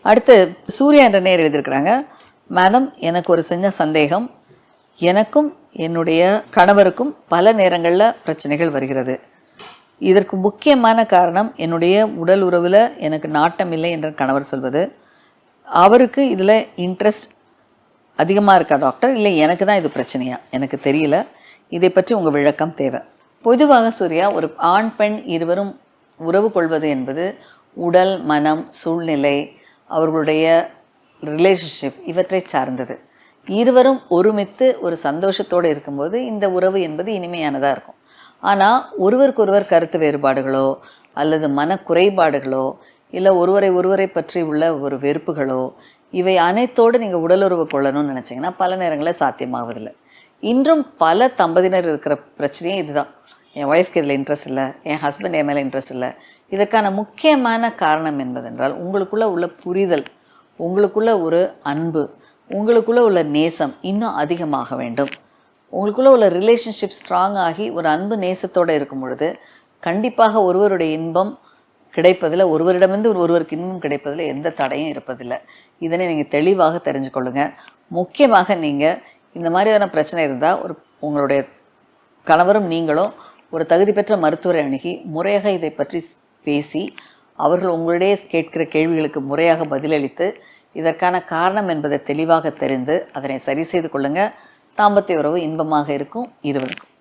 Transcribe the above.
அடுத்து சூர்யா என்ற நேர் எழுதியிருக்கிறாங்க. மேடம், எனக்கு ஒரு சின்ன சந்தேகம். எனக்கும் என்னுடைய கணவருக்கும் பல நேரங்களில் பிரச்சனைகள் வருகிறது. இதற்கு முக்கியமான காரணம் என்னுடைய உடல் உறவில் எனக்கு நாட்டம் இல்லை என்று கணவர் சொல்வது. அவருக்கு இதில் இன்ட்ரெஸ்ட் அதிகமாக இருக்கா டாக்டர், இல்லை எனக்கு தான் இது பிரச்சனையா, எனக்கு தெரியல. இதை பற்றி உங்கள் விளக்கம் தேவை. பொதுவாக சூர்யா, ஒரு ஆண் பெண் இருவரும் உறவு கொள்வது என்பது உடல், மனம், சூழ்நிலை, அவர்களுடைய ரிலேஷன்ஷிப் இவற்றை சார்ந்தது. இருவரும் ஒருமித்து ஒரு சந்தோஷத்தோடு இருக்கும்போது இந்த உறவு என்பது இனிமையானதாக இருக்கும். ஆனால் ஒருவருக்கொருவர் கருத்து வேறுபாடுகளோ அல்லது மன குறைபாடுகளோ இல்லை ஒருவரை பற்றி உள்ள ஒரு வெறுப்புகளோ இவை அனைத்தோடு நீங்கள் உடலுறவு கொள்ளணும்னு நினச்சிங்கன்னா பல நேரங்களில் சாத்தியமாவதில்லை. இன்றும் பல தம்பதியினர் இருக்கிற பிரச்சனையே இதுதான். என் ஒய்ஃப்க்கு இதில் இன்ட்ரெஸ்ட் இல்லை, என் ஹஸ்பண்ட் என் மேலே இன்ட்ரெஸ்ட் இல்லை. இதற்கான முக்கியமான காரணம் என்பதென்றால் உங்களுக்குள்ளே உள்ள புரிதல், உங்களுக்குள்ள ஒரு அன்பு, உங்களுக்குள்ளே உள்ள நேசம் இன்னும் அதிகமாக வேண்டும். உங்களுக்குள்ளே உள்ள ரிலேஷன்ஷிப் ஸ்ட்ராங் ஆகி ஒரு அன்பு நேசத்தோடு இருக்கும் பொழுது கண்டிப்பாக ஒருவருடைய இன்பம் கிடைப்பதில், ஒருவரிடமிருந்து ஒருவருக்கு இன்பம் கிடைப்பதில் எந்த தடையும் இருப்பதில்லை. இதனை நீங்கள் தெளிவாக தெரிஞ்சு கொள்ளுங்கள். முக்கியமாக நீங்கள் இந்த மாதிரியான பிரச்சனை இருந்தால் உங்களுடைய கணவரும் நீங்களும் ஒரு தகுதி பெற்ற மருத்துவரை அணுகி முறையாக இதை பற்றி பேசி அவர்கள் உங்களிடையே கேட்கிற கேள்விகளுக்கு முறையாக பதிலளித்து இதற்கான காரணம் என்பதை தெளிவாக தெரிந்து அதனை சரி செய்து கொள்ளுங்கள். தாம்பத்திய உறவு இன்பமாக இருக்கும் இருவருக்கும்.